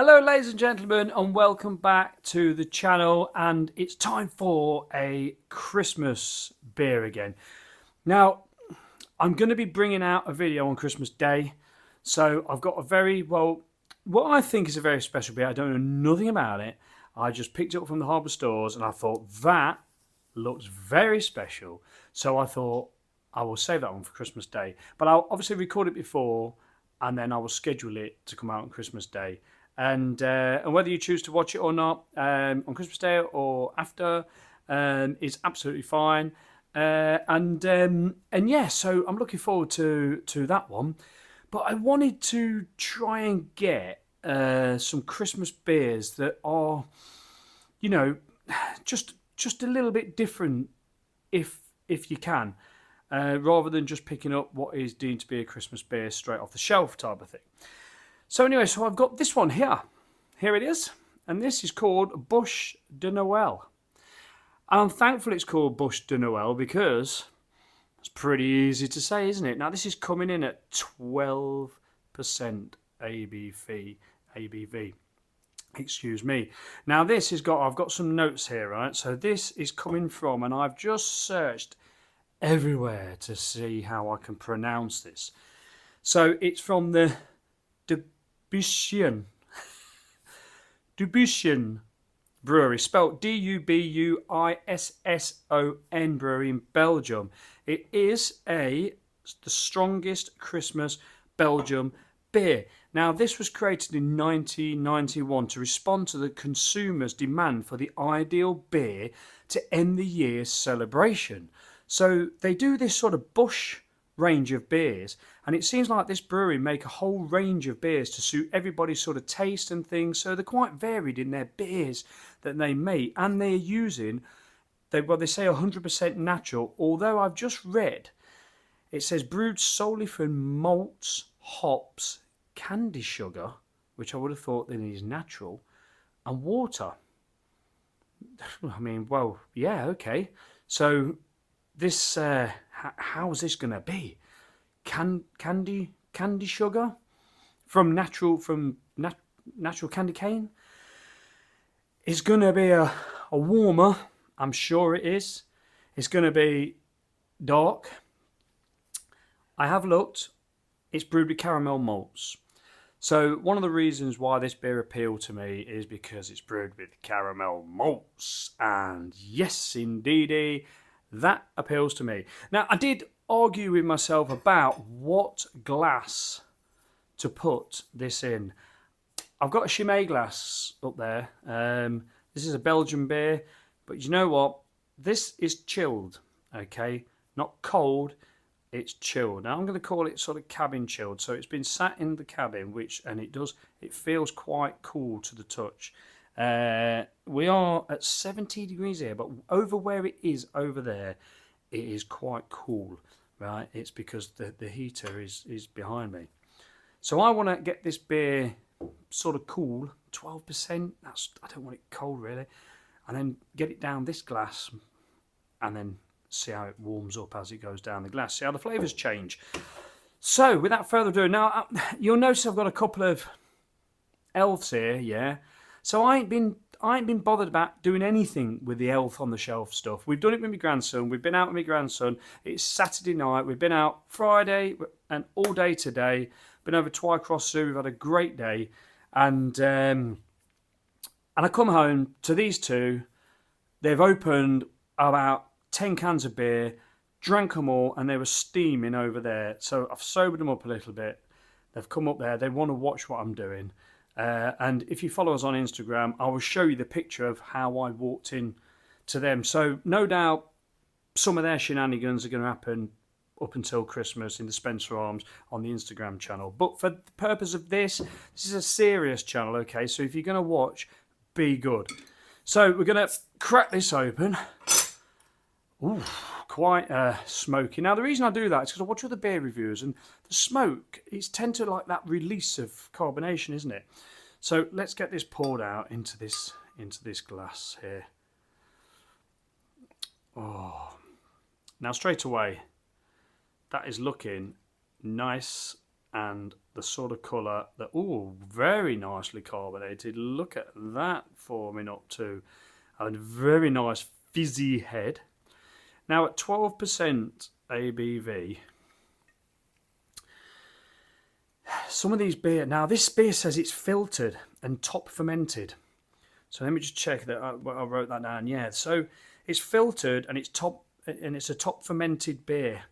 Hello ladies and gentlemen, and welcome back to the channel, and it's time for a Christmas beer again. Now I'm going to be bringing out a video on Christmas Day, so I've got a very, well, what I think is a very special beer. I don't know nothing about it. I just picked it up from the harbour stores and I thought that looks very special, so I thought I will save that one for Christmas Day, but I'll obviously record it before and then I will schedule it to come out on Christmas Day. And whether you choose to watch it or not on Christmas Day or after is absolutely fine. And yeah, so I'm looking forward to that one. But I wanted to try and get some Christmas beers that are, you know, just a little bit different, if you can, rather than just picking up what is deemed to be a Christmas beer straight off the shelf type of thing. So anyway, so I've got this one here. Here it is. And this is called Bûche de Noël. And I'm thankful it's called Bûche de Noël because it's pretty easy to say, isn't it? Now this is coming in at 12% ABV. Excuse me. Now this has got, I've got some notes here, right? So this is coming from, and I've just searched everywhere to see how I can pronounce this. So it's from the Dubuisson Brewery, spelled Dubuisson Brewery in Belgium. It is the strongest Christmas Belgium beer. Now this was created in 1991 to respond to the consumer's demand for the ideal beer to end the year's celebration. So they do this sort of bush range of beers, and it seems like this brewery make a whole range of beers to suit everybody's sort of taste and things, so they're quite varied in their beers that they make, and they're using, they say 100% natural, although I've just read it says brewed solely from malts, hops, candy sugar, which I would have thought then is natural, and water. I mean, well, yeah, okay, so this how's this gonna be? Candy sugar from natural candy cane is gonna be a warmer. I'm sure it is. It's gonna be dark. I have looked. It's brewed with caramel malts. So one of the reasons why this beer appealed to me is because it's brewed with caramel malts, and yes, indeedy, that appeals to me. Now, I did argue with myself about what glass to put this in. I've got a Chimay glass up there. This is a Belgian beer, but you know what? This is chilled, okay? Not cold, it's chilled. Now, I'm going to call it sort of cabin chilled. So it's been sat in the cabin, it feels quite cool to the touch. We are at 70 degrees here, but over where it is over there, it is quite cool, right? It's because the heater is behind me. So I want to get this beer sort of cool, 12%. I don't want it cold really, and then get it down this glass, and then see how it warms up as it goes down the glass. See how the flavours change. So without further ado, now you'll notice I've got a couple of elves here, yeah. So I ain't been bothered about doing anything with the elf on the shelf stuff. We've done it with my grandson. We've been out with my grandson. It's Saturday night. We've been out Friday and all day today. Been over to Twycross Zoo. We've had a great day, and I come home to these two. They've opened about 10 cans of beer, drank them all, and they were steaming over there. So I've sobered them up a little bit. They've come up there. They want to watch what I'm doing. And if you follow us on Instagram, I will show you the picture of how I walked in to them. So no doubt some of their shenanigans are going to happen up until Christmas in the Spencer Arms on the Instagram channel. But for the purpose of this is a serious channel, okay? So if you're going to watch, be good. So we're going to crack this open. Ooh, quite smoky. Now the reason I do that is because I watch other beer reviews, and the smoke, it's tend to like that release of carbonation, isn't it? So let's get this poured out into this glass here. Now straight away, that is looking nice and the sort of colour that, oh, very nicely carbonated. Look at that forming up to a very nice fizzy head. Now at 12% ABV, some of these beer, now this beer says it's filtered and top fermented. So let me just check that I wrote that down. Yeah, so it's filtered and it's a top fermented beer.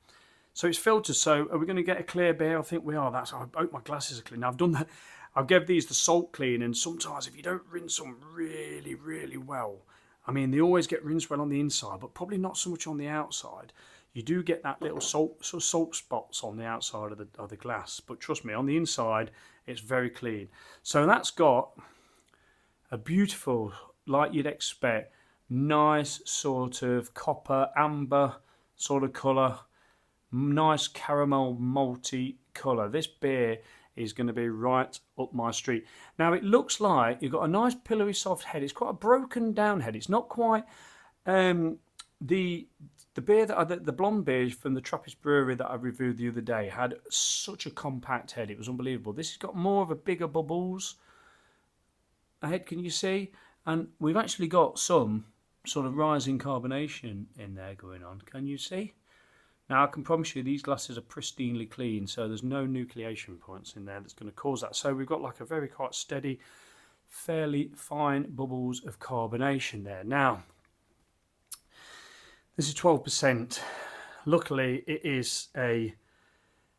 So it's filtered. So are we going to get a clear beer? I think we are. I hope my glasses are clean. Now I've done that. I've given these the salt clean, and sometimes if you don't rinse them really, really well, I mean they always get rinsed well on the inside, but probably not so much on the outside. You do get that little salt spots on the outside of the glass, but trust me, on the inside it's very clean. So that's got a beautiful, like you'd expect, nice sort of copper amber sort of colour, nice caramel malty colour. This beer is going to be right up my street. Now it looks like you've got a nice pillowy soft head. It's quite a broken down head. It's not quite the beer the blonde beer from the Trappist Brewery that I reviewed the other day had such a compact head. It was unbelievable. This has got more of a bigger bubbles ahead, can you see? And we've actually got some sort of rising carbonation in there going on. Can you see? Now I can promise you these glasses are pristinely clean, so there's no nucleation points in there that's going to cause that. So we've got like a very quite steady, fairly fine bubbles of carbonation there. Now this is 12%. Luckily it is a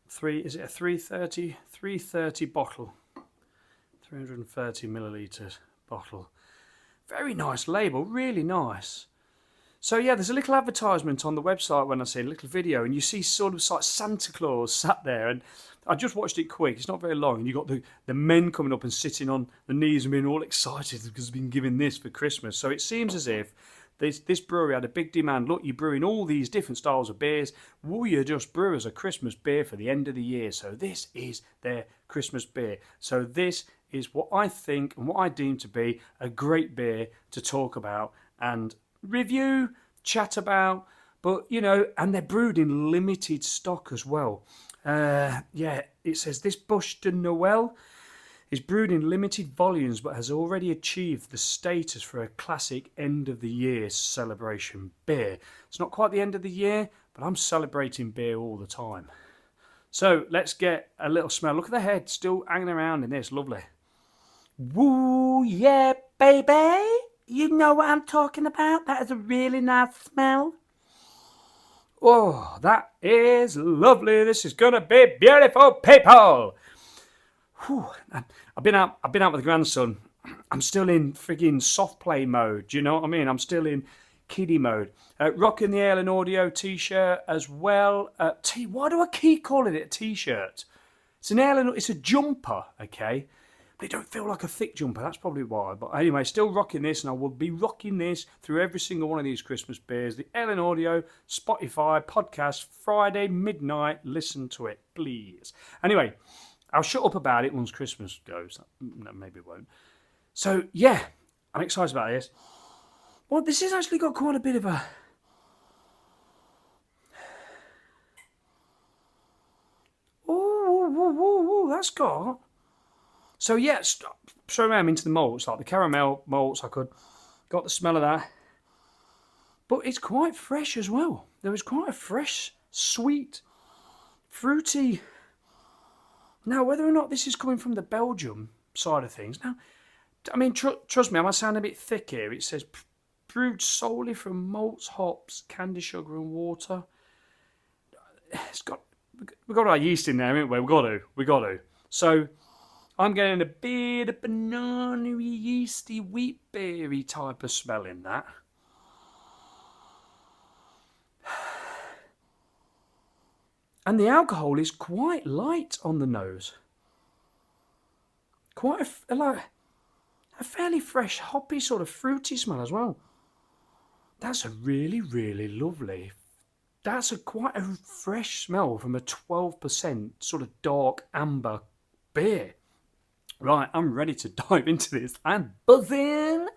330 bottle, 330 milliliter bottle. Very nice label, really nice. So yeah, there's a little advertisement on the website when I see a little video, and you see sort of like Santa Claus sat there, and I just watched it quick. It's not very long, and you got the men coming up and sitting on the knees and being all excited because they've been given this for Christmas. So it seems as if this brewery had a big demand. Look, you're brewing all these different styles of beers. Will you just brew as a Christmas beer for the end of the year? So this is their Christmas beer. So this is what I think and what I deem to be a great beer to talk about and review, chat about, but you know, and they're brewed in limited stock as well. Yeah, it says this Bush de Noël is brewed in limited volumes but has already achieved the status for a classic end of the year celebration beer. It's not quite the end of the year, but I'm celebrating beer all the time. So let's get a little smell. Look at the head still hanging around in this. Lovely. Woo, yeah, baby. You know what I'm talking about. That is a really nice smell. Oh, that is lovely. This is going to be beautiful, people. Whew. I've been out with the grandson. I'm still in frigging soft play mode. Do you know what I mean? I'm still in kiddie mode. Rocking the Ale and Audio t-shirt as well. Why do I keep calling it a t-shirt? It's it's a jumper, okay? But it don't feel like a thick jumper. That's probably why. But anyway, still rocking this, and I will be rocking this through every single one of these Christmas beers. The Ale and Audio, Spotify, podcast, Friday, midnight. Listen to it, please. Anyway, I'll shut up about it once Christmas goes. No, maybe it won't. So, yeah, I'm excited about this. Well, this has actually got quite a bit of a... Oh, that's got... So, yeah, straight around into the malts, like the caramel malts, got the smell of that. But it's quite fresh as well. There is quite a fresh, sweet, fruity... Now, whether or not this is coming from the Belgium side of things, now, I mean, trust me, I might sound a bit thick here. It says brewed solely from malts, hops, candy sugar, and water. We've got our yeast in there, haven't we? We got to. So, I'm getting a bit of banana-y, yeasty, wheat beery type of smell in that. And the alcohol is quite light on the nose. Quite a fairly fresh, hoppy, sort of fruity smell as well. That's a really, really lovely... That's quite a fresh smell from a 12% sort of dark amber beer. Right, I'm ready to dive into this. I'm buzzing.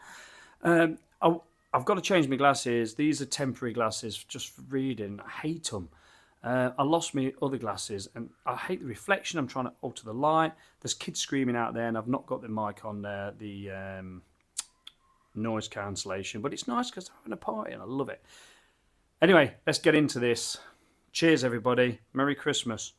I've got to change my glasses. These are temporary glasses just for reading. I hate them. I lost my other glasses, and I hate the reflection. I'm trying to alter the light. There's kids screaming out there, and I've not got the mic on there, the noise cancellation. But it's nice because I'm having a party, and I love it. Anyway, let's get into this. Cheers, everybody. Merry Christmas.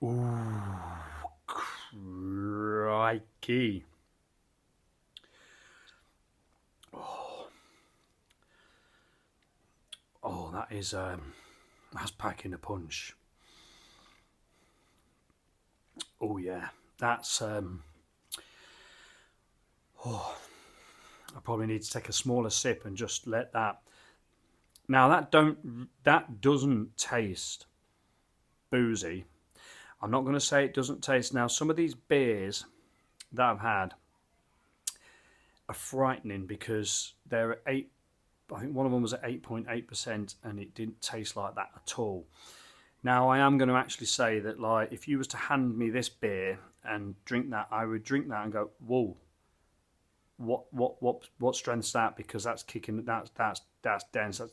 Ooh, crikey. Oh, that's packing a punch. Oh yeah, that's I probably need to take a smaller sip and just let that. Now that doesn't taste boozy. I'm not going to say it doesn't taste. Now some of these beers that I've had are frightening because they're at 8. I think one of them was at 8.8%, and it didn't taste like that at all. Now I am going to actually say that, like, if you was to hand me this beer and drink that, I would drink that and go, whoa, what strength's that? Because that's kicking, that's dense. That's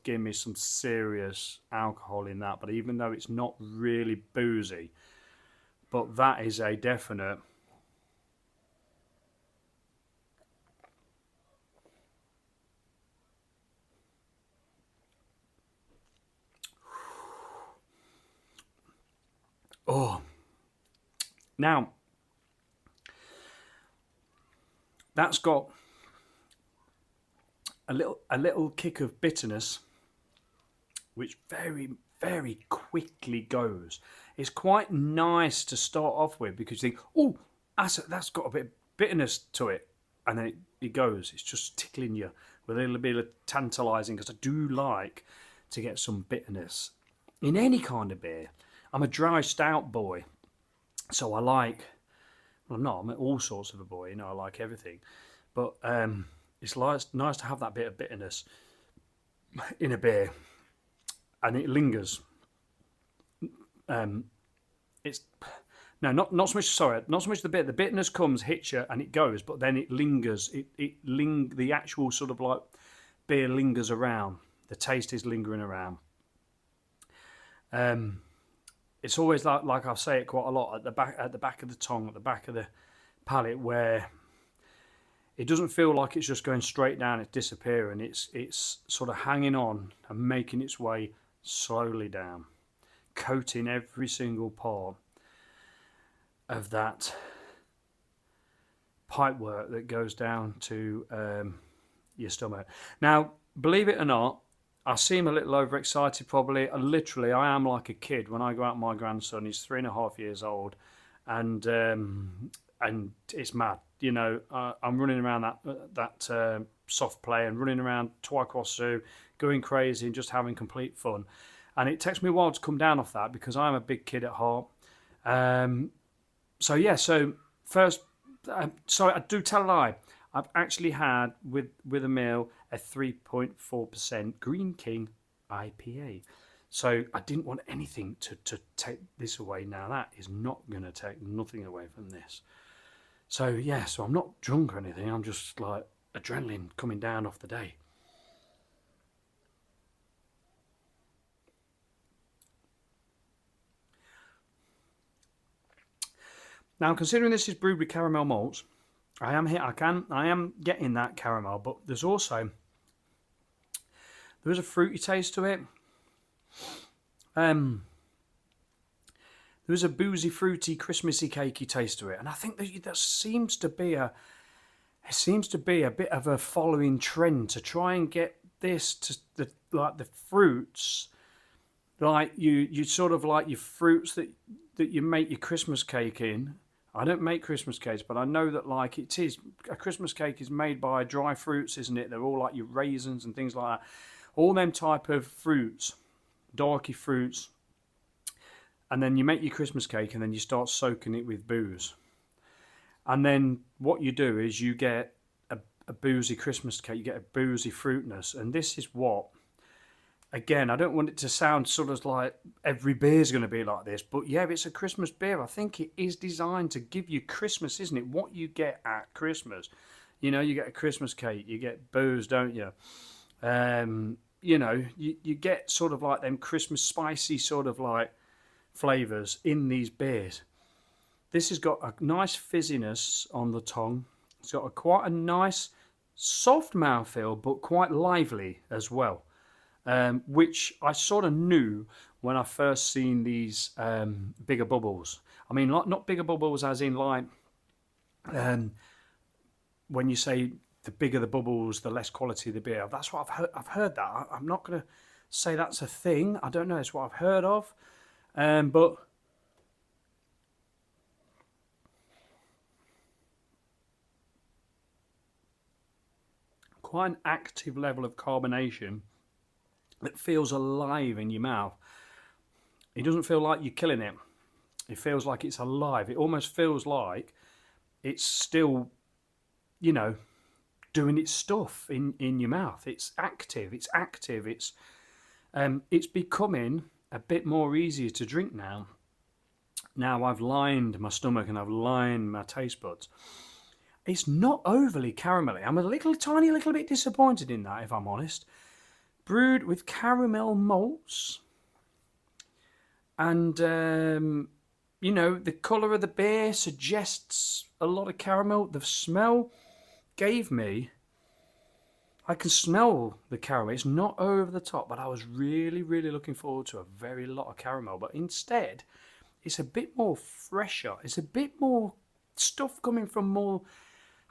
giving me some serious alcohol in that. But even though it's not really boozy, but that is a definite. Oh, now that's got a little kick of bitterness, which very quickly goes. It's quite nice to start off with because you think, oh, that's got a bit of bitterness to it, and then it goes. It's just tickling you with a little bit of tantalising, because I do like to get some bitterness in any kind of beer. I'm a dry stout boy, so I like. Well, I'm all sorts of a boy. I like everything, but it's nice to have that bit of bitterness in a beer, and it lingers. It's no, not so much. Sorry, not so much the bit. The bitterness comes, hits you, and it goes, but then it lingers. The actual sort of like beer lingers around. The taste is lingering around. It's always like I say it quite a lot at the back of the tongue, at the back of the palate, where it doesn't feel like it's just going straight down, it's disappearing. It's sort of hanging on and making its way slowly down, coating every single part of that pipework that goes down to your stomach. Now, believe it or not, I seem a little overexcited probably. Literally, I am like a kid when I go out with my grandson. He's 3.5 years old, and it's mad. I'm running around that soft play and running around Twycross, going crazy and just having complete fun. And it takes me a while to come down off that because I'm a big kid at heart. So first, sorry, I do tell a lie. I've actually had with a meal a 3.4% Green King IPA. So I didn't want anything to take this away. Now that is not going to take nothing away from this. So so I'm not drunk or anything. I'm just like adrenaline coming down off the day. Now, considering this is brewed with caramel malts, I am getting that caramel, but there is a fruity taste to it. There is a boozy, fruity, Christmassy, cakey taste to it, and I think that seems to be a bit of a following trend to try and get this to the fruits, like you sort of like your fruits that you make your Christmas cake in. I don't make Christmas cakes, but I know that like it is a Christmas cake is made by dry fruits, isn't it? They're all like your raisins and things like that. All them type of fruits, darky fruits, and then you make your Christmas cake and then you start soaking it with booze. And then what you do is you get a boozy Christmas cake, you get a boozy fruitness. And this is what, again, I don't want it to sound sort of like every beer is going to be like this, but yeah, it's a Christmas beer. I think it is designed to give you Christmas, isn't it? What you get at Christmas. You know, you get a Christmas cake, you get booze, don't you? You know, you get sort of like them Christmas spicy sort of like flavours in these beers. This has got a nice fizziness on the tongue. It's got quite a nice soft mouthfeel, but quite lively as well, which I sort of knew when I first seen these bigger bubbles. I mean, not bigger bubbles as in like when you say the bigger the bubbles, the less quality the beer. That's what I've heard. I've heard that. I'm not going to say that's a thing. I don't know. It's what I've heard of, but quite an active level of carbonation that feels alive in your mouth. It doesn't feel like you're killing it. It feels like it's alive. It almost feels like it's still, you know, doing its stuff in your mouth. It's active. It's active. It's becoming a bit more easier to drink now. Now I've lined my stomach and I've lined my taste buds. It's not overly caramelly. I'm a tiny little bit disappointed in that, if I'm honest. Brewed with caramel malts. And, you know, the colour of the beer suggests a lot of caramel. The smell gave me... I can smell the caramel. It's not over the top, but I was really, really looking forward to a very lot of caramel. But instead, it's a bit more fresher. It's a bit more stuff coming from more...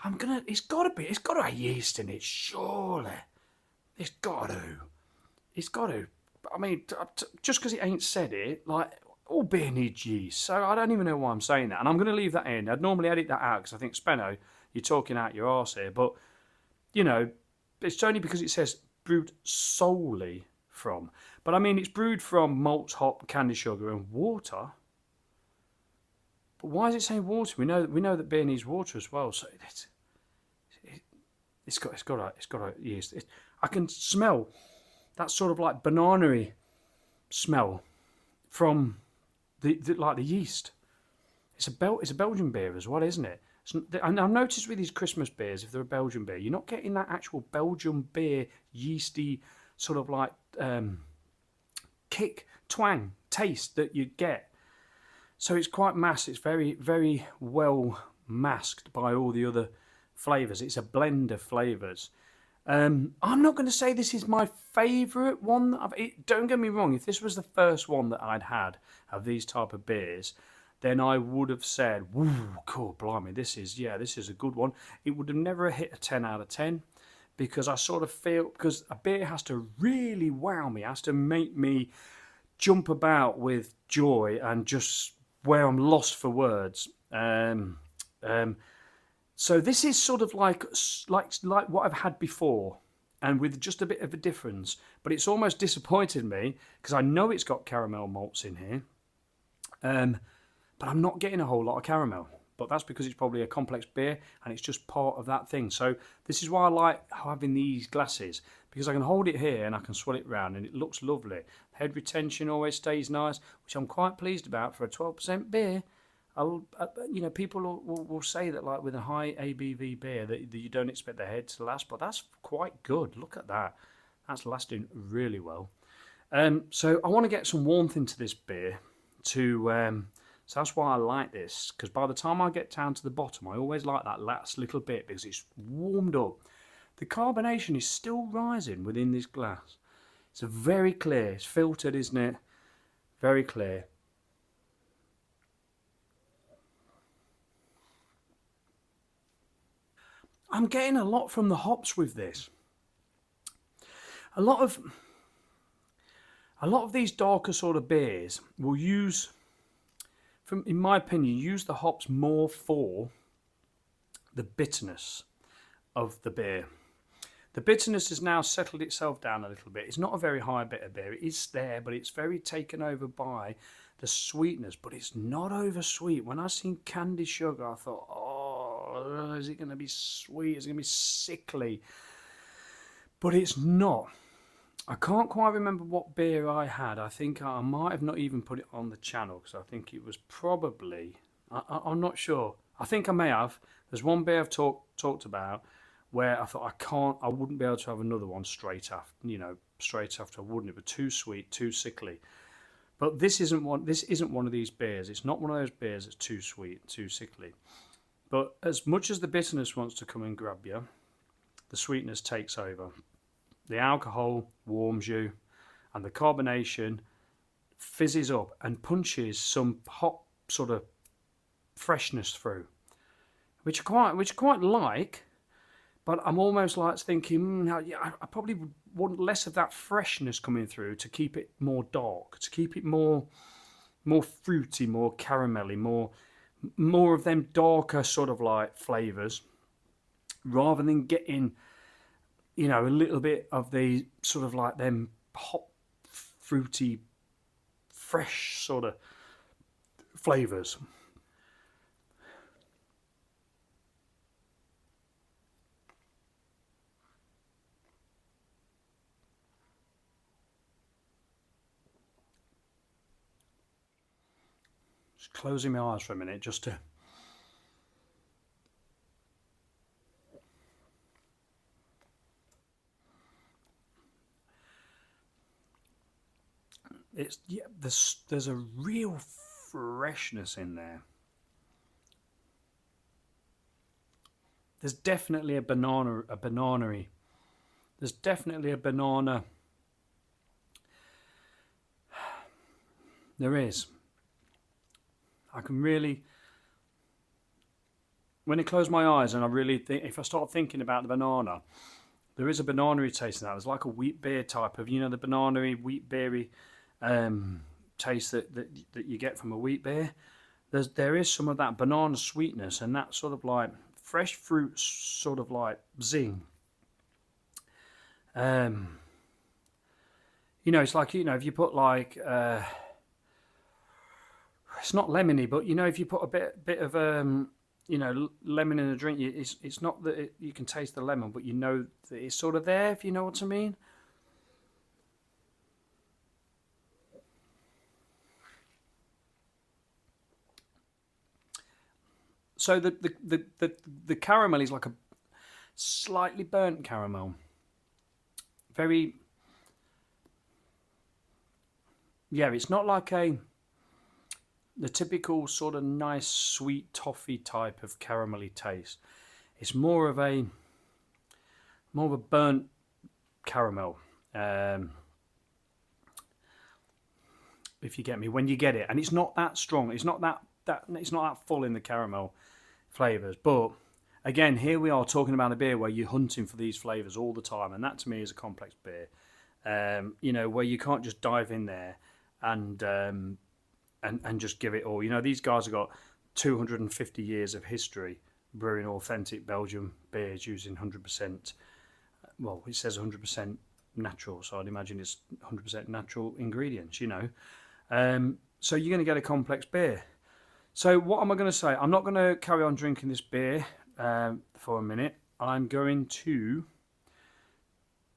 It's got to have yeast in it, surely. It's got to. I mean, just because it ain't said it, like, all beer needs yeast. So I don't even know why I'm saying that. And I'm going to leave that in. I'd normally edit that out because I think, Spenno, you're talking out your arse here. But, you know, it's only because it says brewed solely from. But I mean, it's brewed from malt, hop, candy sugar, and water. But why is it saying water? We know that beer needs water as well. So it's got a yeast. I can smell that sort of like banana-y smell from the yeast. It's a Belgian beer as well, isn't it? And I've noticed with these Christmas beers, if they're a Belgian beer, you're not getting that actual Belgian beer yeasty sort of like kick, twang, taste that you get. So it's quite masked. It's very, very well masked by all the other flavours. It's a blend of flavours. I'm not going to say this is my favourite one. Don't get me wrong. If this was the first one that I'd had of these type of beers, then I would have said, "Woo, cool, blimey, this is a good one." It would have never hit a 10 out of 10 because I sort of feel because a beer has to really wow me, has to make me jump about with joy and just where I'm lost for words. So this is sort of like what I've had before, and with just a bit of a difference. But it's almost disappointed me because I know it's got caramel malts in here, but I'm not getting a whole lot of caramel. But that's because it's probably a complex beer, and it's just part of that thing. So this is why I like having these glasses, because I can hold it here and I can swirl it round, and it looks lovely. Head retention always stays nice, which I'm quite pleased about for a 12% beer. People will say that like with a high ABV beer that you don't expect the head to last, but that's quite good. Look at that. That's lasting really well. So I want to get some warmth into this beer so that's why I like this, because by the time I get down to the bottom, I always like that last little bit because it's warmed up. The carbonation is still rising within this glass. It's very clear. It's filtered, isn't it? Very clear. I'm getting a lot from the hops with this. A lot of these darker sort of beers will use, in my opinion, use the hops more for the bitterness of the beer. The bitterness has now settled itself down a little bit. It's not a very high bitter beer. It is there, but it's very taken over by the sweetness. But it's not over sweet. When I seen candy sugar, I thought, oh, oh, is it going to be sweet? Is it going to be sickly? But it's not. I can't quite remember what beer I had. I think I might have not even put it on the channel because I think it was probably, I'm not sure. I think I may have. There's one beer I've talked about where I thought I wouldn't be able to have another one straight after, straight after I wouldn't. It was too sweet, too sickly. But this isn't one of these beers. It's not one of those beers that's too sweet, too sickly. But as much as the bitterness wants to come and grab you, the sweetness takes over. The alcohol warms you, and the carbonation fizzes up and punches some hot sort of freshness through, which I quite like. But I'm almost like thinking, I probably would want less of that freshness coming through to keep it more dark, to keep it more fruity, more caramelly, more of them darker sort of like flavours, rather than getting, a little bit of the sort of like them hot, fruity, fresh sort of flavours. Just closing my eyes for a minute just to... There's a real freshness in there. There's definitely a banana-y. There's definitely a banana. There is. I can really, when I close my eyes and I really think, if I start thinking about the banana, there is a banana-y taste in that. It's like a wheat beer type of, the banana-y, wheat beery taste that you get from a wheat beer. There is some of that banana sweetness and that sort of like fresh fruit sort of like zing. It's like, if you put like, it's not lemony, but if you put a bit of lemon in a drink, it's not that you can taste the lemon, but that it's sort of there, if you know what I mean. So the caramel is like a slightly burnt caramel. Very, it's not like the typical sort of nice sweet toffee type of caramelly taste. It's more of a burnt caramel. If you get me, when you get it, and it's not that strong. It's not that full in the caramel flavours. But again, here we are talking about a beer where you're hunting for these flavours all the time, and that to me is a complex beer. Where you can't just dive in there and just give it all. These guys have got 250 years of history brewing authentic Belgian beers using 100%. Well, it says 100% natural, so I'd imagine it's 100% natural ingredients. So you're going to get a complex beer. So what am I going to say? I'm not going to carry on drinking this beer for a minute. I'm going to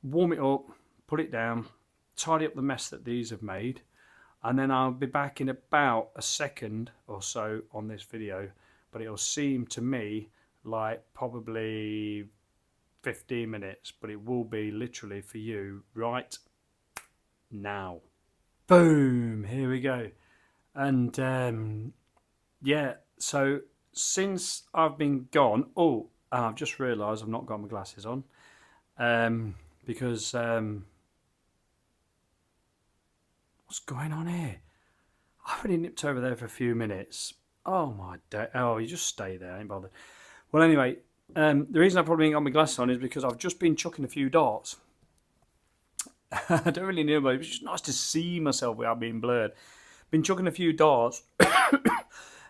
warm it up, put it down, tidy up the mess that these have made, and then I'll be back in about a second or so on this video, but it'll seem to me like probably 15 minutes, but it will be literally for you right now. Boom, here we go. And so since I've been gone, I've just realised I've not got my glasses on, because what's going on here? I've already nipped over there for a few minutes. Oh my day! Oh, you just stay there, ain't bothered. Well, anyway, the reason I probably ain't got my glasses on is because I've just been chucking a few darts. I don't really know, but it was just nice to see myself without being blurred. Been chucking a few darts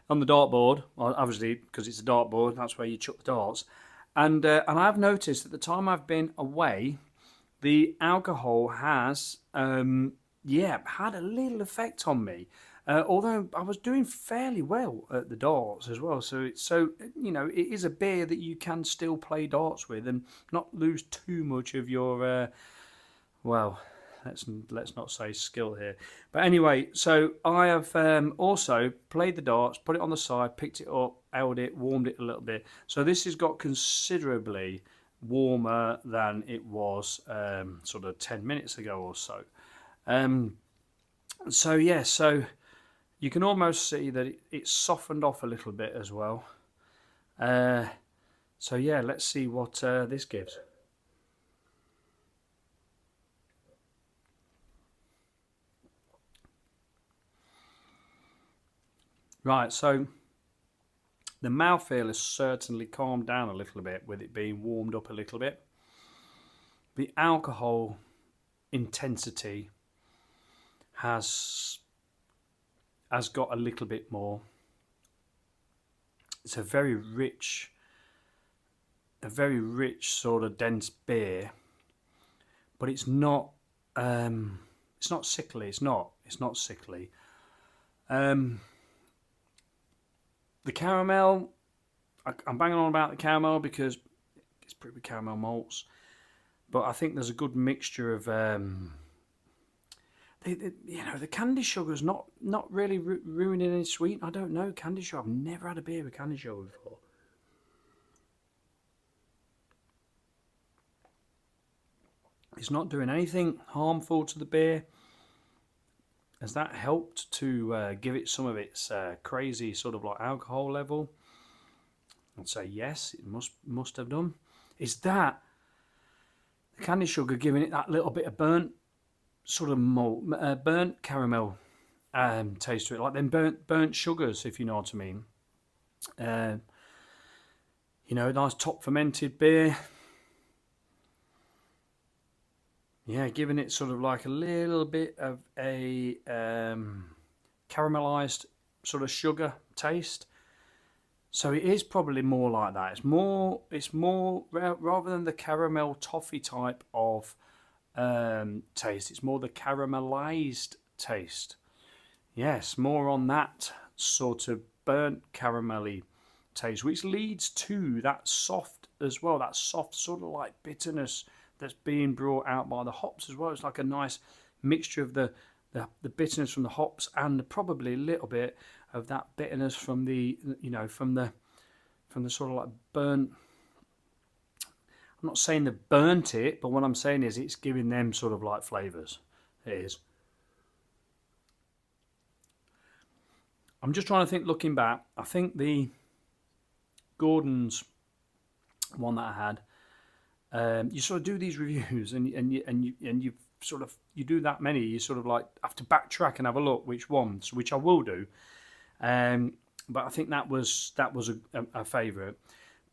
on the dartboard, obviously because it's a dartboard. That's where you chuck the darts. And I've noticed that the time I've been away, the alcohol has had a little effect on me. Although I was doing fairly well at the darts as well, so it is a beer that you can still play darts with and not lose too much of your well, let's not say skill here. But anyway, so I have also played the darts, put it on the side, picked it up, held it, warmed it a little bit. So this has got considerably warmer than it was sort of 10 minutes ago or so. So yeah, so you can almost see that it's softened off a little bit as well. So yeah, let's see what this gives. Right, so the mouthfeel has certainly calmed down a little bit with it being warmed up a little bit. The alcohol intensity has got a little bit more. It's a very rich sort of dense beer, but it's not sickly. It's not sickly. The caramel, I'm banging on about the caramel because it's pretty with caramel malts, but I think there's a good mixture of the candy sugar's not really ruining any sweet. I don't know candy sugar. I've never had a beer with candy sugar before. It's not doing anything harmful to the beer. Has that helped to give it some of its crazy sort of like alcohol level? I'd say yes, it must have done. Is that the candy sugar giving it that little bit of burnt sort of malt, burnt caramel taste to it, like them burnt sugars, if you know what I mean. Nice top fermented beer. Yeah, giving it sort of like a little bit of a caramelized sort of sugar taste. So it is probably more like that. It's more rather than the caramel toffee type of taste. It's more the caramelized taste. Yes, more on that sort of burnt caramelly taste, which leads to that soft as well. That soft sort of like bitterness that's being brought out by the hops as well. It's like a nice mixture of the bitterness from the hops and probably a little bit of that bitterness from the from the sort of like burnt. I'm not saying they burnt it, but what I'm saying is it's giving them sort of like flavours. It is. I'm just trying to think. Looking back, I think the Gordon's one that I had. You sort of do these reviews, and you sort of you do that many. You sort of like have to backtrack and have a look which ones, which I will do. But I think that was a favourite.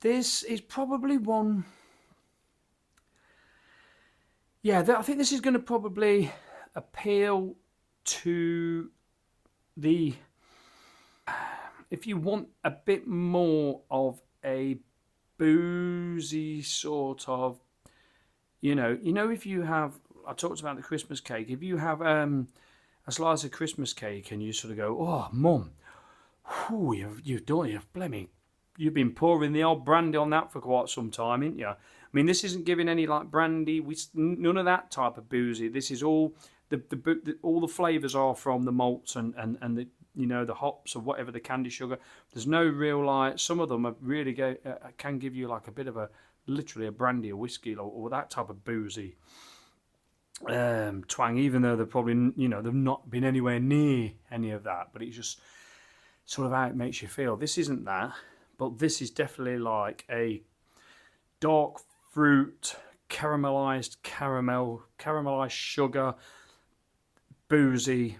This is probably one. Yeah, I think this is going to probably appeal to the. If you want a bit more of a boozy sort of, if you have, I talked about the Christmas cake. If you have a slice of Christmas cake and you sort of go, oh, mum, you've done it, blimey, you've been pouring the old brandy on that for quite some time, ain't you? I mean, this isn't giving any like brandy, none of that type of boozy. This is all all the flavours are from the malts and the the hops or whatever, the candy sugar. There's no real like. Some of them are really can give you like a bit of a literally a brandy or whiskey or that type of boozy twang. Even though they're probably they've not been anywhere near any of that, but it's just sort of how it makes you feel. This isn't that, but this is definitely like a dark fruit, caramelized sugar, boozy,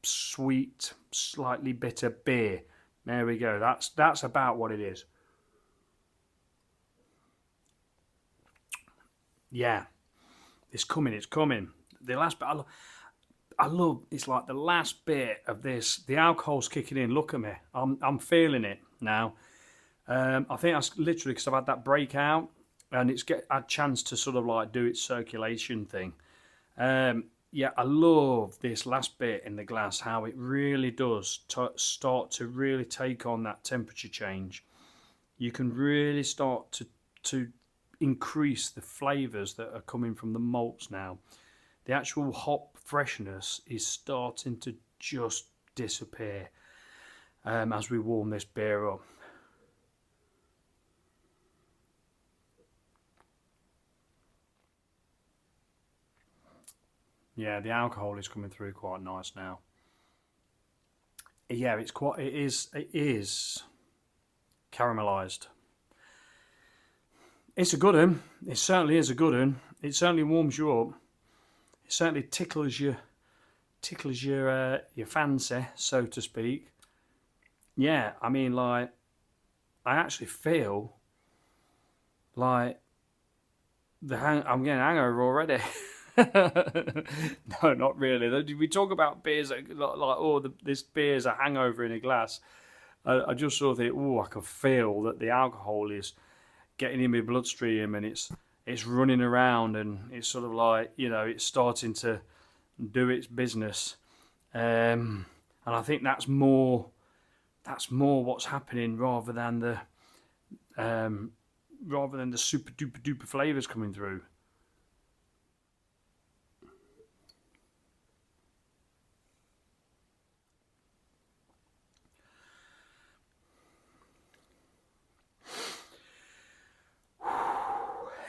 sweet, slightly bitter beer. There we go. That's about what it is. Yeah, it's coming. The last bit, I love. It's like the last bit of this. The alcohol's kicking in. Look at me. I'm feeling it now. I think that's literally because I've had that breakout and it's had a chance to sort of like do its circulation thing. yeah, I love this last bit in the glass, how it really does start to really take on that temperature change. You can really start to increase the flavours that are coming from the malts now. The actual hop freshness is starting to just disappear as we warm this beer up. Yeah, the alcohol is coming through quite nice now. Yeah, it is caramelized. It's a good one. It certainly is a good one. It certainly warms you up. It certainly tickles your fancy, so to speak. Yeah, I mean, like, I actually feel like I'm getting a hangover already. No, not really. We talk about beers like oh, this beer's a hangover in a glass. I just sort of think, oh, I can feel that the alcohol is getting in my bloodstream and it's running around and it's sort of like, it's starting to do its business. And I think that's more what's happening rather than the super duper duper flavors coming through.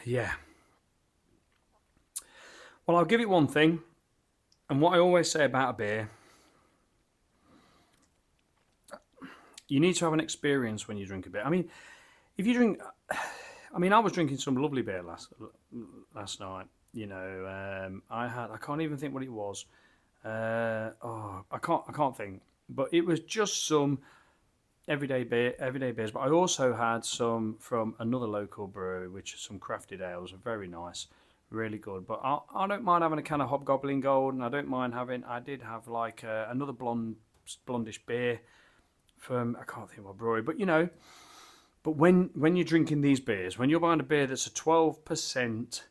Yeah. Well, I'll give it one thing, and what I always say about a beer, you need to have an experience when you drink a beer. I mean, if you drink, I was drinking some lovely beer last night. I can't even think what it was. I can't think. But it was just some everyday beers. But I also had some from another local brewery, which is some crafted ales, very nice, really good. But I don't mind having a can of Hobgoblin Gold, and I don't mind having. I did have like another blondish beer from, I can't think what brewery, but But when you're drinking these beers, when you're buying a beer that's a 12%,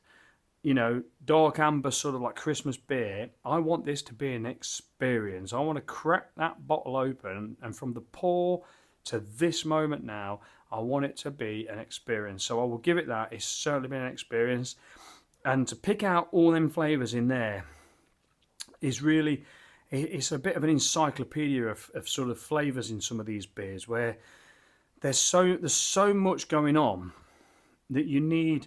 dark amber sort of like Christmas beer, I want this to be an experience. I want to crack that bottle open, and from the pour to this moment now, I want it to be an experience. So I will give it that. It's certainly been an experience. And to pick out all them flavours in there is really, it's a bit of an encyclopedia of sort of flavours in some of these beers, where there's so much going on that you need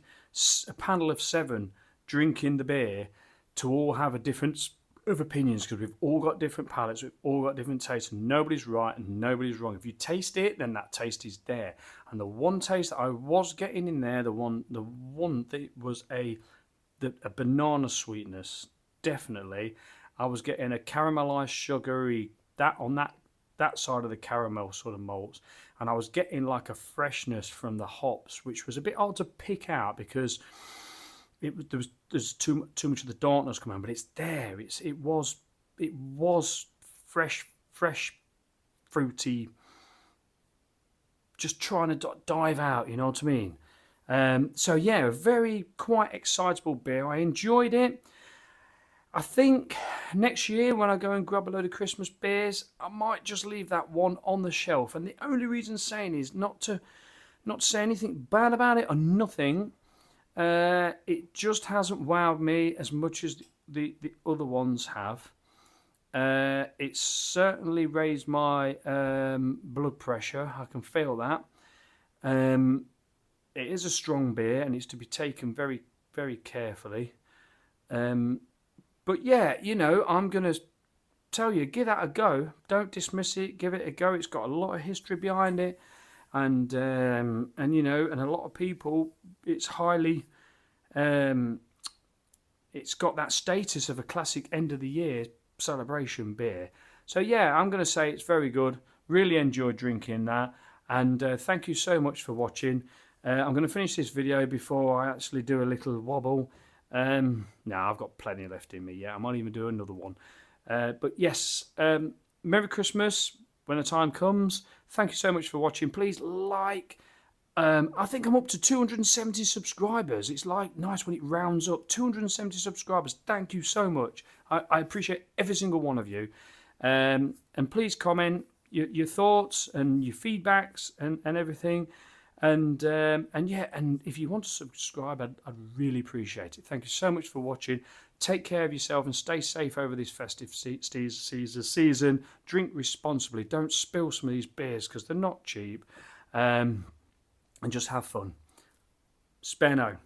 a panel of 7 drinking the beer to all have a difference of opinions, because we've all got different palates, we've all got different tastes, and nobody's right and nobody's wrong. If you taste it, then that taste is there. And the one taste that I was getting in there, the one that was a banana sweetness, definitely. I was getting a caramelized sugary that side of the caramel sort of malts, and I was getting like a freshness from the hops, which was a bit hard to pick out because there's too much of the darkness coming on, but it's there. It was fresh, fruity, just trying to dive out. You know what I mean? So yeah, a very quite excitable beer. I enjoyed it. I think next year when I go and grab a load of Christmas beers, I might just leave that one on the shelf. And the only reason saying is not to say anything bad about it or nothing. It just hasn't wowed me as much as the other ones have. It's certainly raised my blood pressure. I can feel that. It is a strong beer and it's to be taken very, very carefully. But yeah, I'm going to tell you, give that a go. Don't dismiss it. Give it a go. It's got a lot of history behind it. And a lot of people, it's highly, it's got that status of a classic end of the year celebration beer. So yeah, I'm going to say it's very good. Really enjoyed drinking that. And thank you so much for watching. I'm going to finish this video before I actually do a little wobble. No, I've got plenty left in me. Yeah, I might even do another one. But yes, Merry Christmas when the time comes. Thank you so much for watching. Please like I think I'm up to 270 subscribers. It's like nice when it rounds up. 270 subscribers. Thank you so much. I appreciate every single one of you. And please comment your thoughts and your feedbacks and everything. And yeah, and if you want to subscribe, I'd really appreciate it. Thank you so much for watching. Take care of yourself and stay safe over this festive season. Drink responsibly. Don't spill some of these beers because they're not cheap. And just have fun. Spenno.